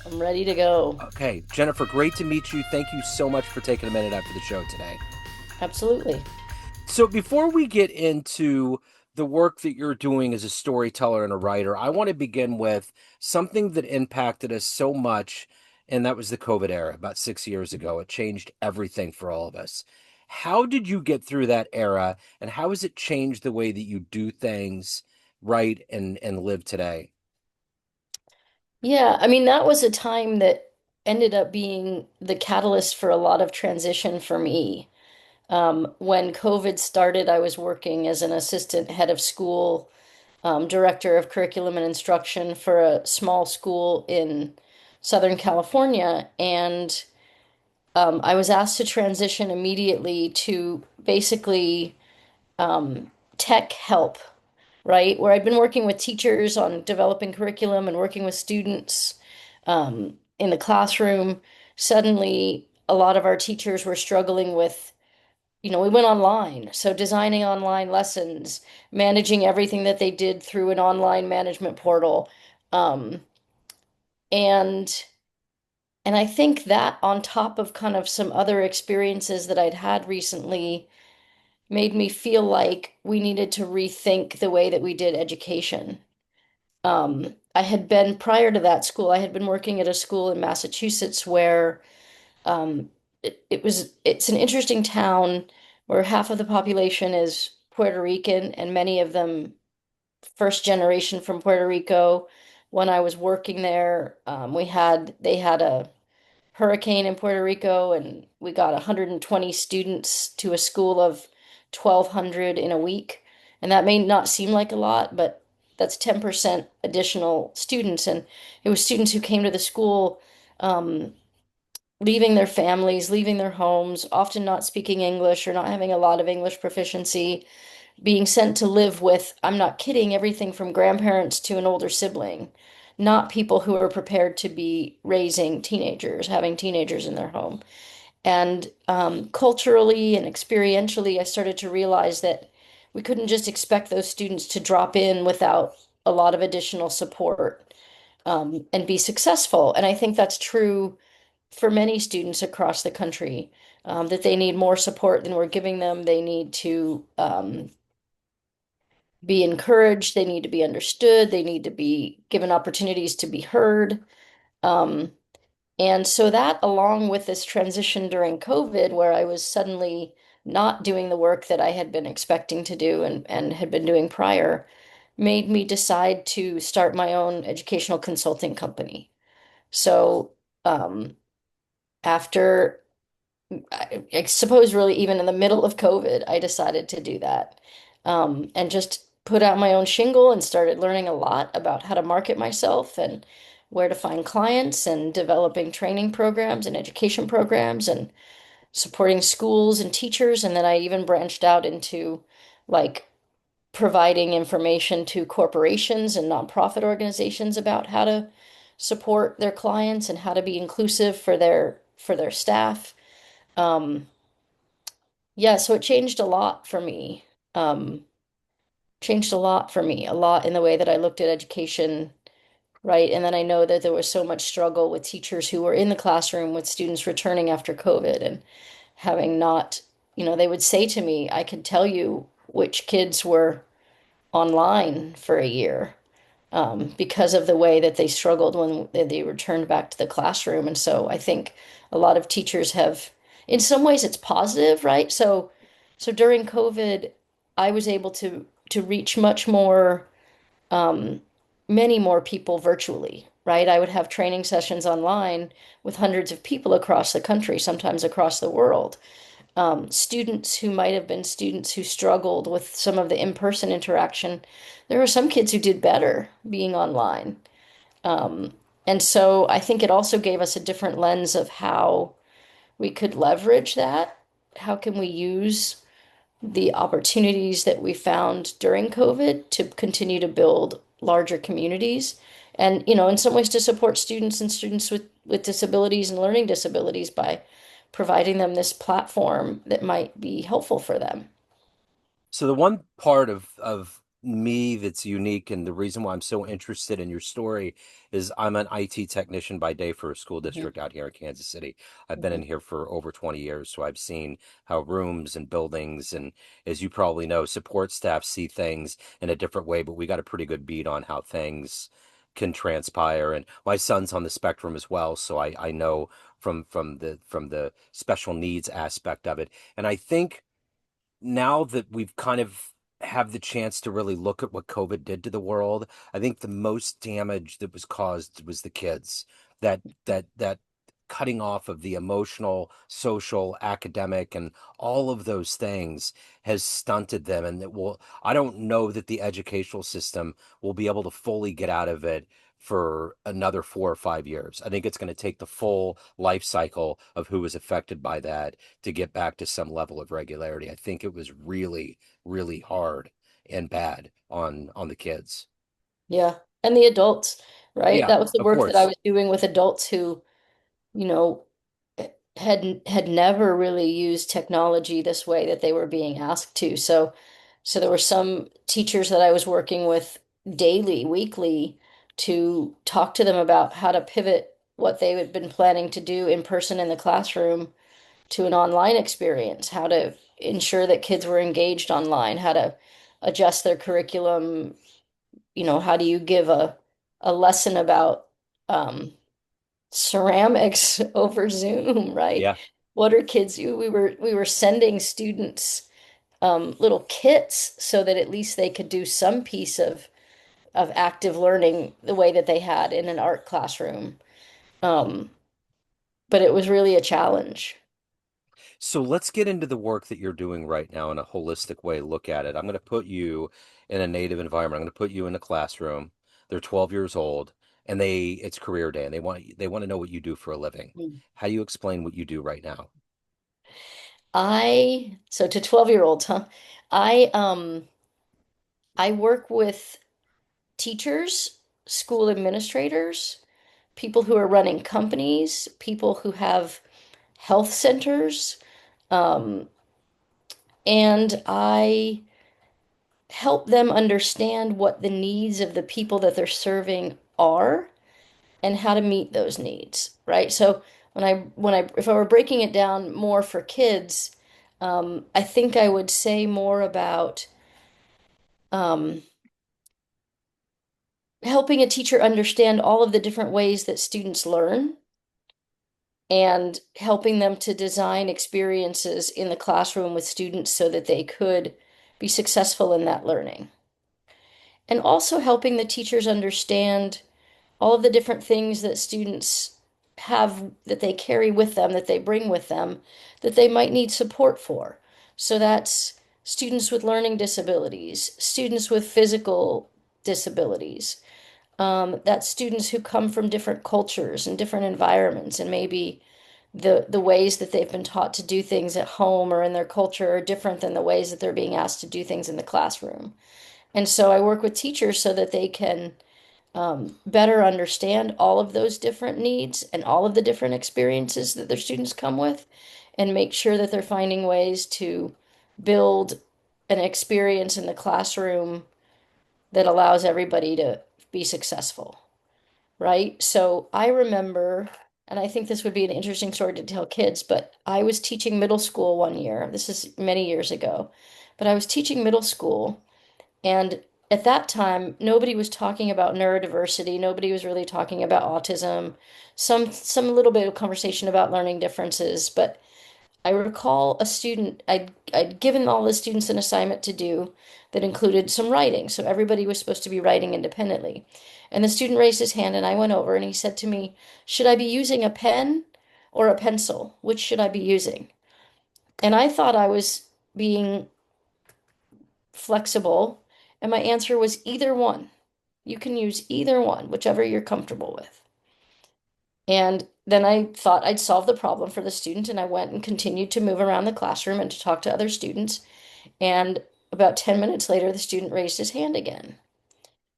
I'm ready to go. Okay, Jennifer, great to meet you. Thank you so much for taking a minute out for the show today. Absolutely. So, before we get into the work that you're doing as a storyteller and a writer, I want to begin with something that impacted us so much, and that was the COVID era about 6 years ago. It changed everything for all of us. How did you get through that era, and how has it changed the way that you do things, write, and live today? Yeah, I mean, that was a time that ended up being the catalyst for a lot of transition for me. When COVID started, I was working as an assistant head of school, director of curriculum and instruction for a small school in Southern California. And I was asked to transition immediately to basically tech help, right? Where I'd been working with teachers on developing curriculum and working with students in the classroom. Suddenly, a lot of our teachers were struggling with, we went online. So designing online lessons, managing everything that they did through an online management portal. Um, and and I think that on top of kind of some other experiences that I'd had recently made me feel like we needed to rethink the way that we did education. I had been prior to that school, I had been working at a school in Massachusetts where um, it's an interesting town where half of the population is Puerto Rican and many of them first generation from Puerto Rico. When I was working there, they had a hurricane in Puerto Rico, and we got 120 students to a school of 1,200 in a week. And that may not seem like a lot, but that's 10% additional students. And it was students who came to the school, um, leaving their families, leaving their homes, often not speaking English or not having a lot of English proficiency, being sent to live with, I'm not kidding, everything from grandparents to an older sibling, not people who are prepared to be raising teenagers, having teenagers in their home. And culturally and experientially, I started to realize that we couldn't just expect those students to drop in without a lot of additional support and be successful. And I think that's true for many students across the country, that they need more support than we're giving them. They need to be encouraged, they need to be understood, they need to be given opportunities to be heard. Um, and so that, along with this transition during COVID, where I was suddenly not doing the work that I had been expecting to do and had been doing prior, made me decide to start my own educational consulting company. So um, after I suppose really even in the middle of COVID, I decided to do that, and just put out my own shingle and started learning a lot about how to market myself and where to find clients and developing training programs and education programs and supporting schools and teachers. And then I even branched out into like providing information to corporations and nonprofit organizations about how to support their clients and how to be inclusive for their staff. Um, yeah, so it changed a lot for me. Um, Changed a lot for me, a lot in the way that I looked at education, right? And then I know that there was so much struggle with teachers who were in the classroom with students returning after COVID and having not, they would say to me, I could tell you which kids were online for a year, because of the way that they struggled when they returned back to the classroom. And so I think a lot of teachers have, in some ways, it's positive, right? So during COVID, I was able to reach much more, um, many more people virtually, right? I would have training sessions online with hundreds of people across the country, sometimes across the world. Students who might have been students who struggled with some of the in-person interaction. There were some kids who did better being online. Um, and so I think it also gave us a different lens of how we could leverage that. How can we use the opportunities that we found during COVID to continue to build larger communities? And, in some ways to support students and students with disabilities and learning disabilities by providing them this platform that might be helpful for them. So the one part of me that's unique, and the reason why I'm so interested in your story is I'm an IT technician by day for a school Mhm, district out here in Kansas City. I've been in mhm. here for over 20 years, so I've seen how rooms and buildings and, as you probably know, support staff see things in a different way, but we got a pretty good beat on how things can transpire. And my son's on the spectrum as well, so I know from the special needs aspect of it. And I think now that we've kind of have the chance to really look at what COVID did to the world, I think the most damage that was caused was the kids. That cutting off of the emotional, social, academic, and all of those things has stunted them. And I don't know that the educational system will be able to fully get out of it for another 4 or 5 years. I think it's going to take the full life cycle of who was affected by that to get back to some level of regularity. I think it was really, really hard and bad on the kids. Yeah. And the adults, right? Yeah, That was the of work that I course. was doing with adults who, you know, had never really used technology this way that they were being asked to. So there were some teachers that I was working with daily, weekly, to talk to them about how to pivot what they had been planning to do in person in the classroom to an online experience, how to ensure that kids were engaged online, how to adjust their curriculum. How do you give a lesson about ceramics over Zoom, right? Yeah. What are kids? We were sending students little kits so that at least they could do some piece of active learning the way that they had in an art classroom. Um, but it was really a challenge. So let's get into the work that you're doing right now in a holistic way. Look at it. I'm going to put you in a native environment. I'm going to put you in a classroom. They're 12 years old and it's career day and they want to know what you do for a living. Mm. How do you explain what you do right now? So to 12-year-olds, huh? I um I work with teachers, school administrators, people who are running companies, people who have health centers, um, and I help them understand what the needs of the people that they're serving are and how to meet those needs, right? So if I were breaking it down more for kids, I think I would say more about um, helping a teacher understand all of the different ways that students learn and helping them to design experiences in the classroom with students so that they could be successful in that learning. And also helping the teachers understand all of the different things that students have that they carry with them, that they bring with them, that they might need support for. So that's students with learning disabilities, students with physical disabilities, that's students who come from different cultures and different environments, and maybe the ways that they've been taught to do things at home or in their culture are different than the ways that they're being asked to do things in the classroom. And so I work with teachers so that they can better understand all of those different needs and all of the different experiences that their students come with, and make sure that they're finding ways to build an experience in the classroom that allows everybody to be successful, right? So I remember, and I think this would be an interesting story to tell kids, but I was teaching middle school one year. This is many years ago, but I was teaching middle school, and at that time, nobody was talking about neurodiversity. Nobody was really talking about autism. Some little bit of conversation about learning differences, but I recall a student, I'd given all the students an assignment to do that included some writing. So everybody was supposed to be writing independently. And the student raised his hand and I went over and he said to me, "Should I be using a pen or a pencil? Which should I be using?" And I thought I was being flexible. And my answer was either one. You can use either one, whichever you're comfortable with. And then I thought I'd solve the problem for the student, and I went and continued to move around the classroom and to talk to other students. And about 10 minutes later, the student raised his hand again.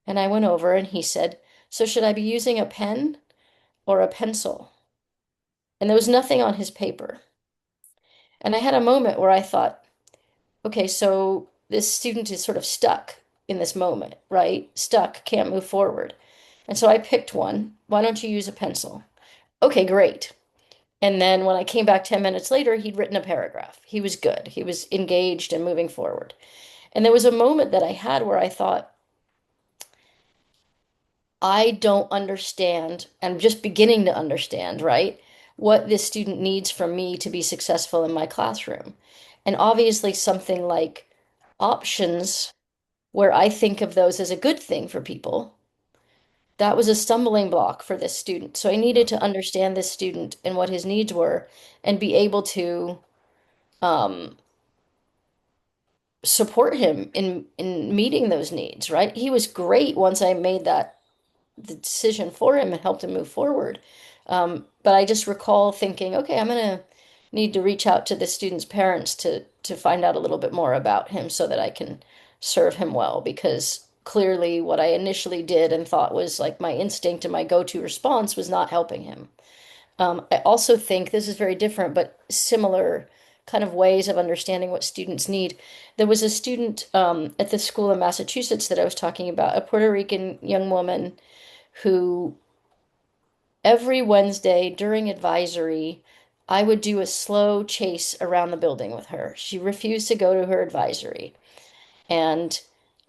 And I went over and he said, "So should I be using a pen or a pencil?" And there was nothing on his paper. And I had a moment where I thought, okay, so this student is sort of stuck. in this moment, right? Stuck, can't move forward. And so I picked one. Why don't you use a pencil? Okay, great. And then when I came back 10 minutes later, he'd written a paragraph. He was good. He was engaged and moving forward. And there was a moment that I had where I thought, I don't understand, I'm just beginning to understand, right? What this student needs from me to be successful in my classroom. And obviously, something like options, where I think of those as a good thing for people, that was a stumbling block for this student. So I Yeah. needed to understand this student and what his needs were and be able to um, support him in meeting those needs, right? He was great once I made that the decision for him and helped him move forward. But I just recall thinking, okay, I'm gonna need to reach out to the student's parents to find out a little bit more about him so that I can serve him well, because clearly what I initially did and thought was like my instinct and my go-to response was not helping him. I also think this is very different, but similar kind of ways of understanding what students need. There was a student at the school in Massachusetts that I was talking about, a Puerto Rican young woman who every Wednesday during advisory, I would do a slow chase around the building with her. She refused to go to her advisory. And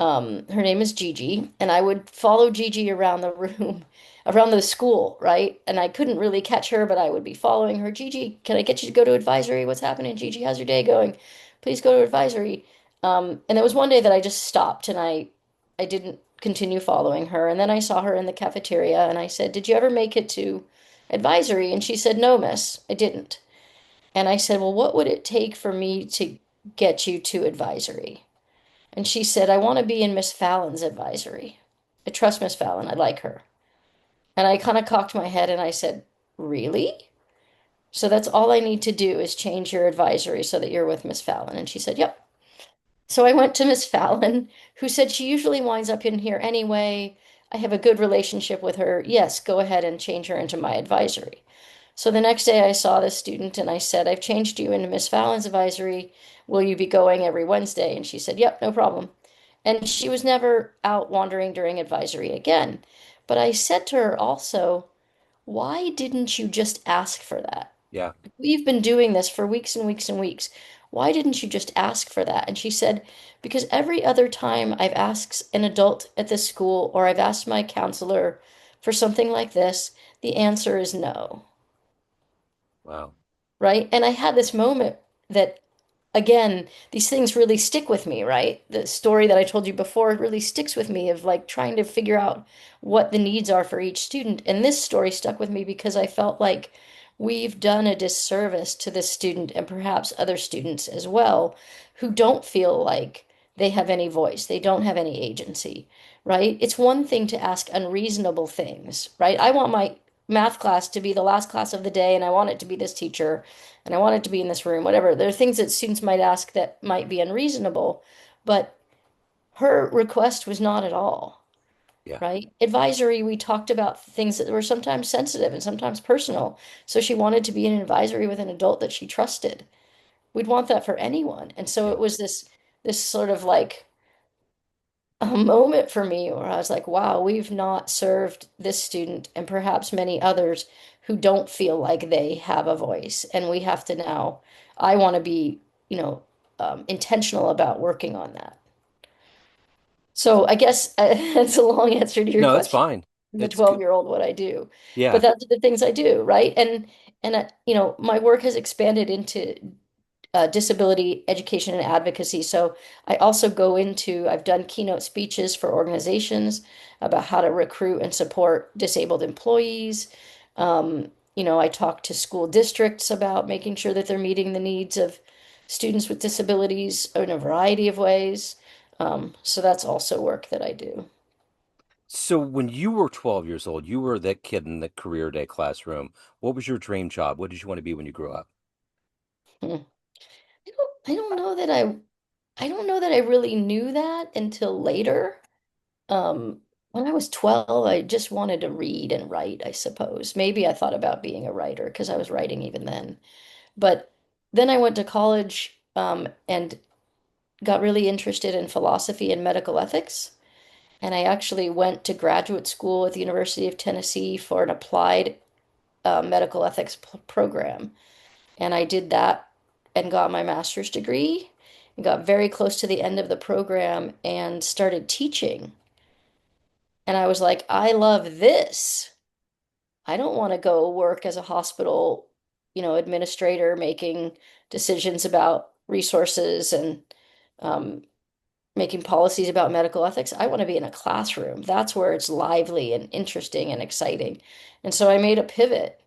her name is Gigi, and I would follow Gigi around the room, around the school, right? And I couldn't really catch her, but I would be following her. Gigi, can I get you to go to advisory? What's happening? Gigi, how's your day going? Please go to advisory. And there was one day that I just stopped and I didn't continue following her. And then I saw her in the cafeteria and I said, "Did you ever make it to advisory?" And she said, "No, miss, I didn't." And I said, "Well, what would it take for me to get you to advisory?" And she said, "I want to be in Miss Fallon's advisory. I trust Miss Fallon. I like her." And I kind of cocked my head and I said, "Really? So that's all I need to do is change your advisory so that you're with Miss Fallon?" And she said, "Yep." So I went to Miss Fallon, who said she usually winds up in here anyway. I have a good relationship with her. Yes, go ahead and change her into my advisory. So the next day I saw this student and I said, "I've changed you into Miss Fallon's advisory. Will you be going every Wednesday?" And she said, "Yep, no problem." And she was never out wandering during advisory again. But I said to her also, "Why didn't you just ask for that? Yeah. We've been doing this for weeks and weeks and weeks. Why didn't you just ask for that?" And she said, "Because every other time I've asked an adult at this school or I've asked my counselor for something like this, the answer is no." Wow. Right? And I had this moment that, again, these things really stick with me, right? The story that I told you before really sticks with me of like trying to figure out what the needs are for each student. And this story stuck with me because I felt like we've done a disservice to this student and perhaps other students as well who don't feel like they have any voice, they don't have any agency, right? It's one thing to ask unreasonable things, right? I want my math class to be the last class of the day and I want it to be this teacher and I want it to be in this room, whatever. There are things that students might ask that might be unreasonable, but her request was not at all, Yeah. right? Advisory, we talked about things that were sometimes sensitive and sometimes personal. So she wanted to be in an advisory with an adult that she trusted. We'd want that for anyone. And so Yeah. it was this sort of like a moment for me where I was like, wow, we've not served this student and perhaps many others who don't feel like they have a voice. And we have to now, I want to be, you know, intentional about working on that. So I guess that's a long answer to your No, that's question. fine. The It's good. 12-year-old, what I do. But Yeah. that's the things I do, right? And you know, my work has expanded into disability education and advocacy. So I also go into, I've done keynote speeches for organizations about how to recruit and support disabled employees. You know, I talk to school districts about making sure that they're meeting the needs of students with disabilities in a variety of ways. So that's also work that I do. So when you were 12 years old, you were that kid in the career day classroom. What was your dream job? What did you want to be when you grew up? Hmm. I don't know that I don't know that I really knew that until later. When I was 12, I just wanted to read and write, I suppose. Maybe I thought about being a writer because I was writing even then. But then I went to college, and got really interested in philosophy and medical ethics. And I actually went to graduate school at the University of Tennessee for an applied medical ethics program. And I did that and got my master's degree and got very close to the end of the program and started teaching. And I was like, I love this. I don't want to go work as a hospital, administrator making decisions about resources and um, making policies about medical ethics. I want to be in a classroom. That's where it's lively and interesting and exciting. And so I made a pivot,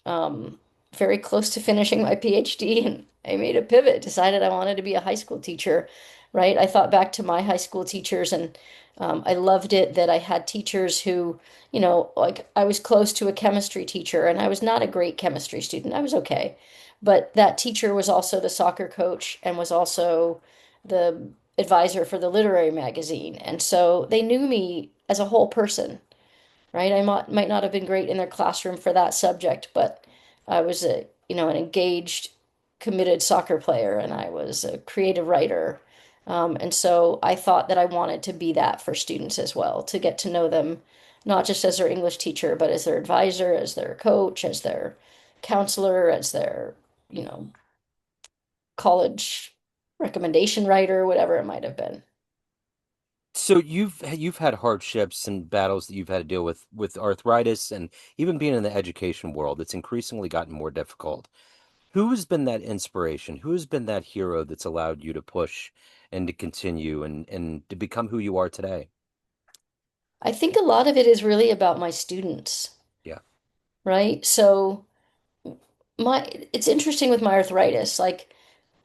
um, very close to finishing my PhD, and I made a pivot, decided I wanted to be a high school teacher, right? I thought back to my high school teachers, and I loved it that I had teachers who, like I was close to a chemistry teacher, and I was not a great chemistry student. I was okay. But that teacher was also the soccer coach and was also the advisor for the literary magazine. And so they knew me as a whole person, right? I might not have been great in their classroom for that subject, but I was an engaged, committed soccer player, and I was a creative writer. And so I thought that I wanted to be that for students as well, to get to know them, not just as their English teacher, but as their advisor, as their coach, as their counselor, as their, you know, college recommendation writer, whatever it might have been. So you've had hardships and battles that you've had to deal with arthritis and even being in the education world, it's increasingly gotten more difficult. Who has been that inspiration? Who has been that hero that's allowed you to push and to continue and to become who you are today? I think a lot of it is really about my students, Yeah. right? So it's interesting with my arthritis. Like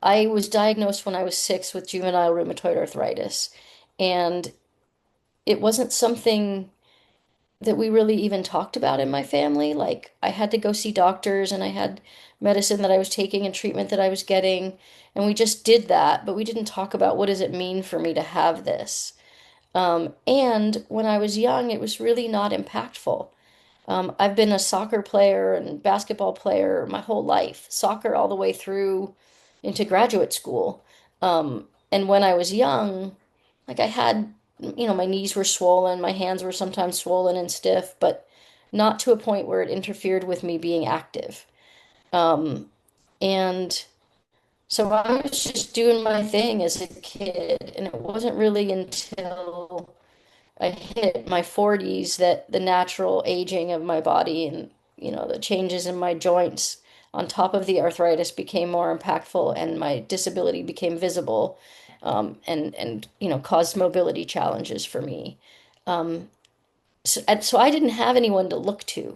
I was diagnosed when I was 6 with juvenile rheumatoid arthritis, and it wasn't something that we really even talked about in my family. Like I had to go see doctors and I had medicine that I was taking and treatment that I was getting, and we just did that, but we didn't talk about what does it mean for me to have this. And when I was young, it was really not impactful. I've been a soccer player and basketball player my whole life, soccer all the way through into graduate school. And when I was young, like I had, my knees were swollen, my hands were sometimes swollen and stiff, but not to a point where it interfered with me being active. Um, and so I was just doing my thing as a kid, and it wasn't really until I hit my 40s that the natural aging of my body and, the changes in my joints on top of the arthritis became more impactful and my disability became visible, and caused mobility challenges for me. Um, so I didn't have anyone to look to,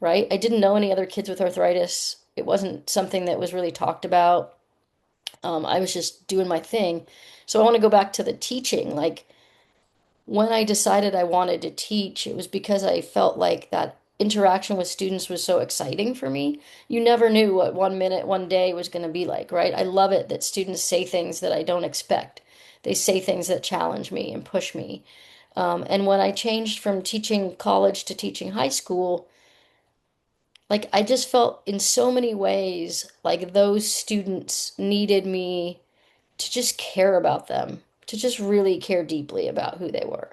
right? I didn't know any other kids with arthritis. It wasn't something that was really talked about. I was just doing my thing. So I want to go back to the teaching. Like, when I decided I wanted to teach, it was because I felt like that interaction with students was so exciting for me. You never knew what 1 minute, 1 day was going to be like, right? I love it that students say things that I don't expect. They say things that challenge me and push me. And when I changed from teaching college to teaching high school, like I just felt in so many ways like those students needed me to just care about them, to just really care deeply about who they were,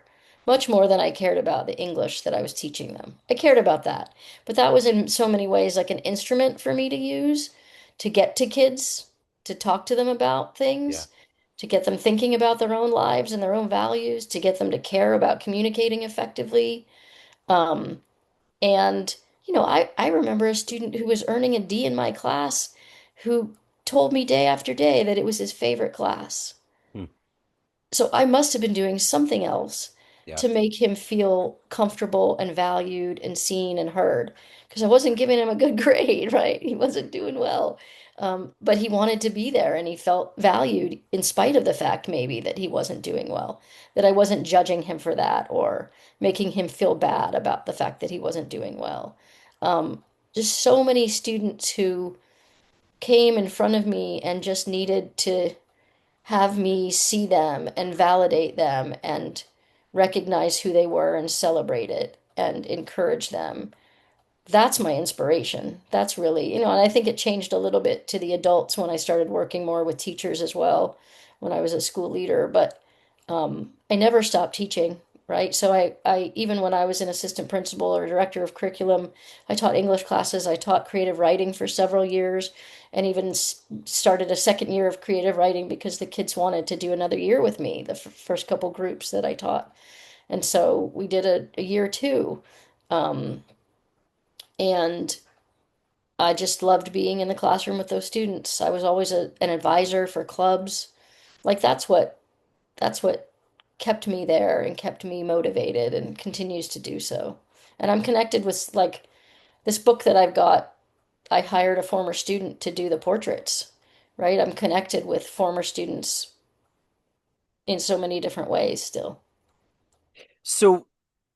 much more than I cared about the English that I was teaching them. I cared about that, but that was in so many ways like an instrument for me to use to get to kids, to talk to them about Yeah. things, to get them thinking about their own lives and their own values, to get them to care about communicating effectively. Um, and, I remember a student who was earning a D in my class who told me day after day that it was his favorite class. Hmm. So I must have been doing something else Yeah. to make him feel comfortable and valued and seen and heard. Because I wasn't giving him a good grade, right? He wasn't doing well. But he wanted to be there and he felt valued in spite of the fact maybe that he wasn't doing well, that I wasn't judging him for that or making him feel bad about the fact that he wasn't doing well. Um, just so many students who came in front of me and just needed to have me see them and validate them and recognize who they were and celebrate it and encourage them. That's my inspiration. That's really, and I think it changed a little bit to the adults when I started working more with teachers as well, when I was a school leader, but I never stopped teaching, right? So I even when I was an assistant principal or director of curriculum, I taught English classes, I taught creative writing for several years, and even started a second year of creative writing because the kids wanted to do another year with me, the first couple groups that I taught. And so we did a year two. Um, and I just loved being in the classroom with those students. I was always an advisor for clubs. Like that's what kept me there and kept me motivated and continues to do so. And I'm connected with like this book that I've got, I hired a former student to do the portraits, right? I'm connected with former students in so many different ways still. So,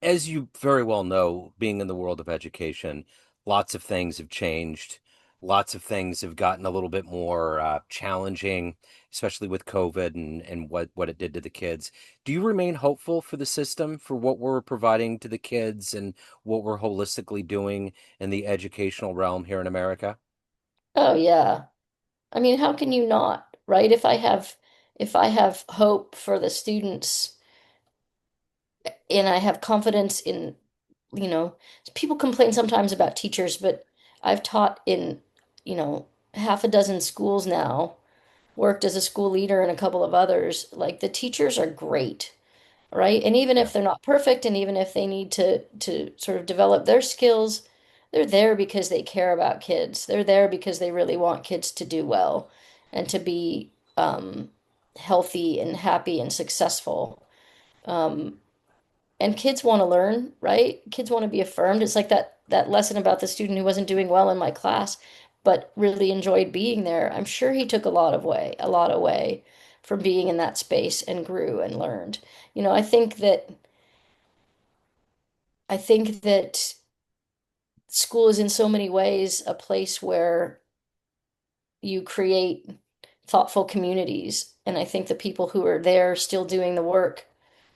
as you very well know, being in the world of education, lots of things have changed. Lots of things have gotten a little bit more challenging, especially with COVID and what it did to the kids. Do you remain hopeful for the system, for what we're providing to the kids and what we're holistically doing in the educational realm here in America? Oh yeah. I mean, how can you not, right? If I have hope for the students and I have confidence in, you know, people complain sometimes about teachers, but I've taught in, you know, half a dozen schools now, worked as a school leader in a couple of others. Like the teachers are great, right? And even Yeah. if they're not perfect and even if they need to sort of develop their skills, they're there because they care about kids. They're there because they really want kids to do well and to be healthy and happy and successful. Um, and kids want to learn, right? Kids want to be affirmed. It's like that lesson about the student who wasn't doing well in my class, but really enjoyed being there. I'm sure he took a lot away from being in that space and grew and learned. You know, I think that school is in so many ways a place where you create thoughtful communities. And I think the people who are there still doing the work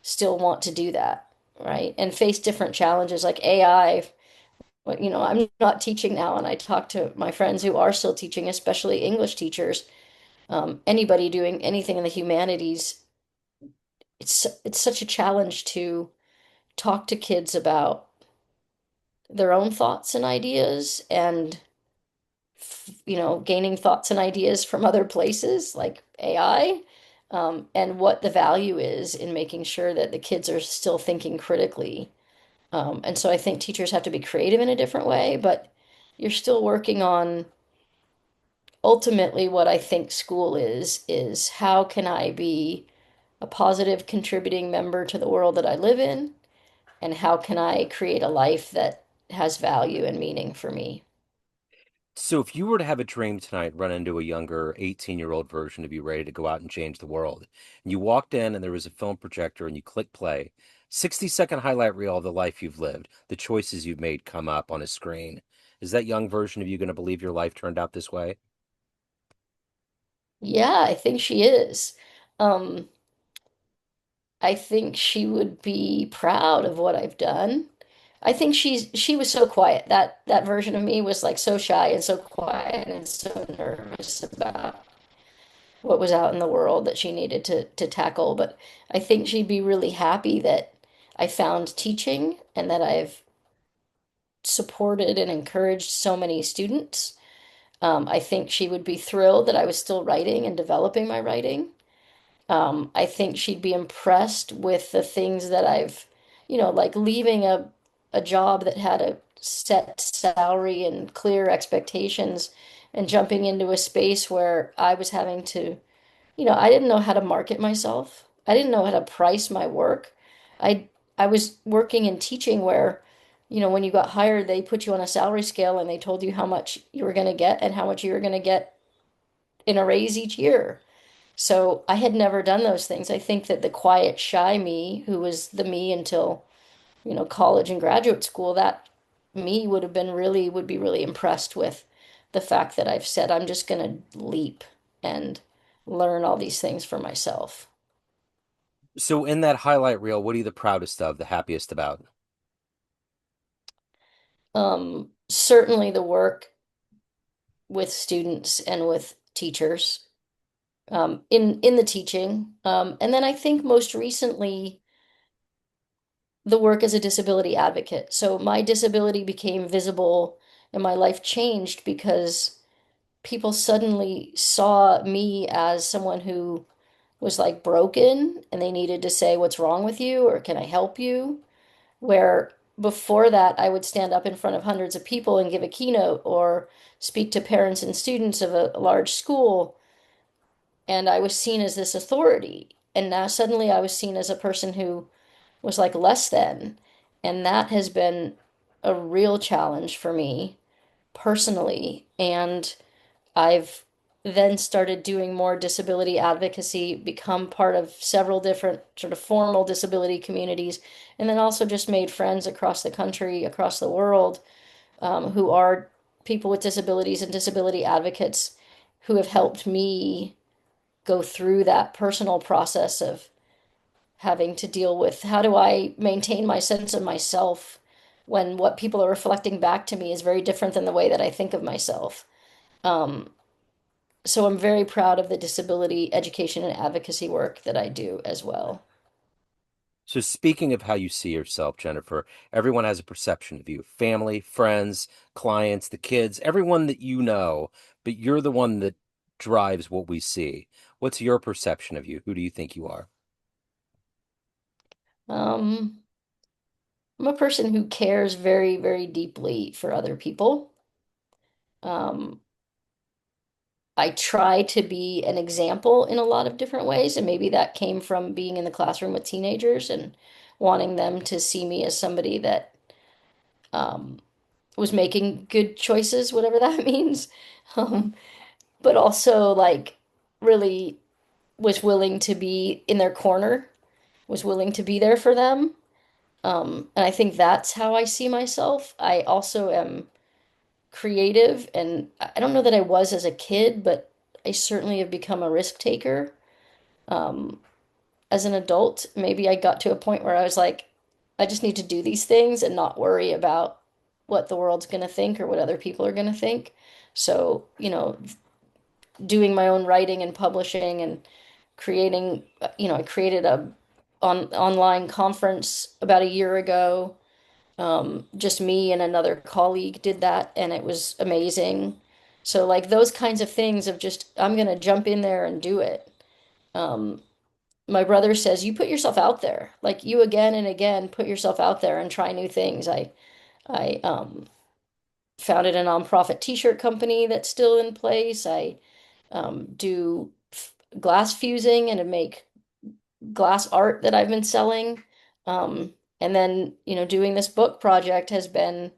still want to do that, right? And face different challenges like AI. But, you know, I'm not teaching now, and I talk to my friends who are still teaching, especially English teachers. Anybody doing anything in the humanities, it's such a challenge to talk to kids about their own thoughts and ideas and you know, gaining thoughts and ideas from other places like AI, and what the value is in making sure that the kids are still thinking critically. And so I think teachers have to be creative in a different way, but you're still working on ultimately what I think school is how can I be a positive contributing member to the world that I live in, and how can I create a life that has value and meaning for me. So if you were to have a dream tonight, run into a younger 18-year-old version of you ready to go out and change the world, and you walked in and there was a film projector and you click play, 60-second highlight reel of the life you've lived, the choices you've made come up on a screen. Is that young version of you going to believe your life turned out this way? Yeah, I think she is. Um, I think she would be proud of what I've done. I think she was so quiet. That version of me was like so shy and so quiet and so nervous about what was out in the world that she needed to tackle. But I think she'd be really happy that I found teaching and that I've supported and encouraged so many students. I think she would be thrilled that I was still writing and developing my writing. I think she'd be impressed with the things that I've, you know, like leaving a job that had a set salary and clear expectations and jumping into a space where I was having to, you know, I didn't know how to market myself. I didn't know how to price my work. I I was working and teaching where, you know, when you got hired, they put you on a salary scale and they told you how much you were going to get and how much you were going to get in a raise each year. So I had never done those things. I think that the quiet, shy me, who was the me until, you know, college and graduate school, that me would be really impressed with the fact that I've said I'm just going to leap and learn all these things for myself. So in that highlight reel, what are you the proudest of, the happiest about? Certainly the work with students and with teachers in the teaching. And then I think most recently, the work as a disability advocate. So my disability became visible and my life changed because people suddenly saw me as someone who was like broken and they needed to say, "What's wrong with you?" or "Can I help you?" Where before that, I would stand up in front of hundreds of people and give a keynote or speak to parents and students of a large school, and I was seen as this authority. And now suddenly I was seen as a person who was like less than. And that has been a real challenge for me personally. And I've then started doing more disability advocacy, become part of several different sort of formal disability communities, and then also just made friends across the country, across the world, who are people with disabilities and disability advocates who have helped me go through that personal process of having to deal with how do I maintain my sense of myself when what people are reflecting back to me is very different than the way that I think of myself. Um, so I'm very proud of the disability education and advocacy work that I do as well. So, speaking of how you see yourself, Jennifer, everyone has a perception of you, family, friends, clients, the kids, everyone that you know, but you're the one that drives what we see. What's your perception of you? Who do you think you are? Um, I'm a person who cares very, very deeply for other people. Um, I try to be an example in a lot of different ways, and maybe that came from being in the classroom with teenagers and wanting them to see me as somebody that um, was making good choices, whatever that means. Um, but also like really was willing to be in their corner, was willing to be there for them. And I think that's how I see myself. I also am creative, and I don't know that I was as a kid, but I certainly have become a risk taker. Um, as an adult, maybe I got to a point where I was like, I just need to do these things and not worry about what the world's going to think or what other people are going to think. So, doing my own writing and publishing and creating, I created a online conference about a year ago. Just me and another colleague did that, and it was amazing. So, like those kinds of things of just, I'm gonna jump in there and do it. Um, my brother says, you put yourself out there, like you again and again, put yourself out there and try new things. I founded a nonprofit t-shirt company that's still in place. I do glass fusing and to make glass art that I've been selling. And then, doing this book project has been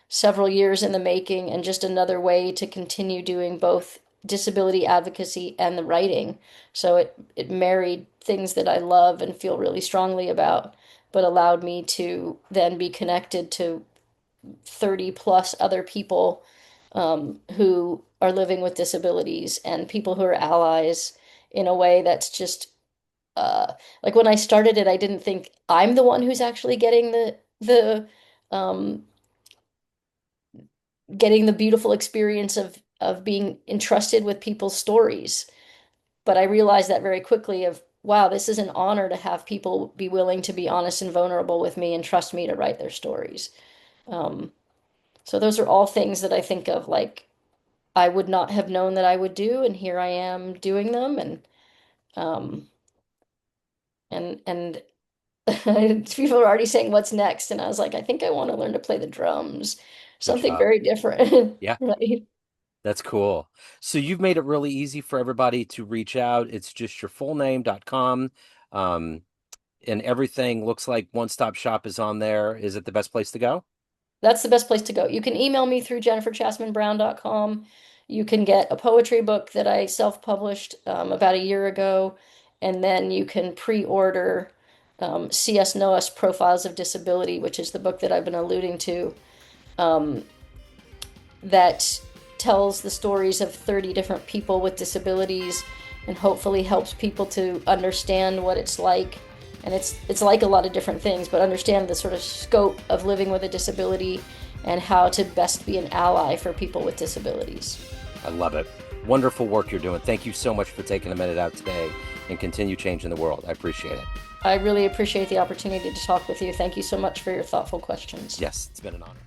several years in the making and just another way to continue doing both disability advocacy and the writing. So it married things that I love and feel really strongly about, but allowed me to then be connected to 30 plus other people who are living with disabilities and people who are allies in a way that's just uh like when I started it, I didn't think I'm the one who's actually um getting the beautiful experience of being entrusted with people's stories. But I realized that very quickly of wow, this is an honor to have people be willing to be honest and vulnerable with me and trust me to write their stories. Um, so those are all things that I think of like I would not have known that I would do, and here I am doing them um and people are already saying what's next, and I was like, I think I want to learn to play the drums, Good something job. very different, Yeah, right? that's cool. So you've made it really easy for everybody to reach out. It's just your full name.com. Um, and everything looks like One Stop Shop is on there. Is it the best place to go? That's the best place to go. You can email me through jenniferchassmanbrowne.com. You can get a poetry book that I self-published about a year ago, and then you can pre-order C.S. Noah's Profiles of Disability, which is the book that I've been alluding to. Um, that tells the stories of 30 different people with disabilities and hopefully helps people to understand what it's like. And it's like a lot of different things, but understand the sort of scope of living with a disability and how to best be an ally for people with disabilities. I love it. Wonderful work you're doing. Thank you so much for taking a minute out today and continue changing the world. I appreciate it. I really appreciate the opportunity to talk with you. Thank you so much for your thoughtful questions. Yes, it's been an honor.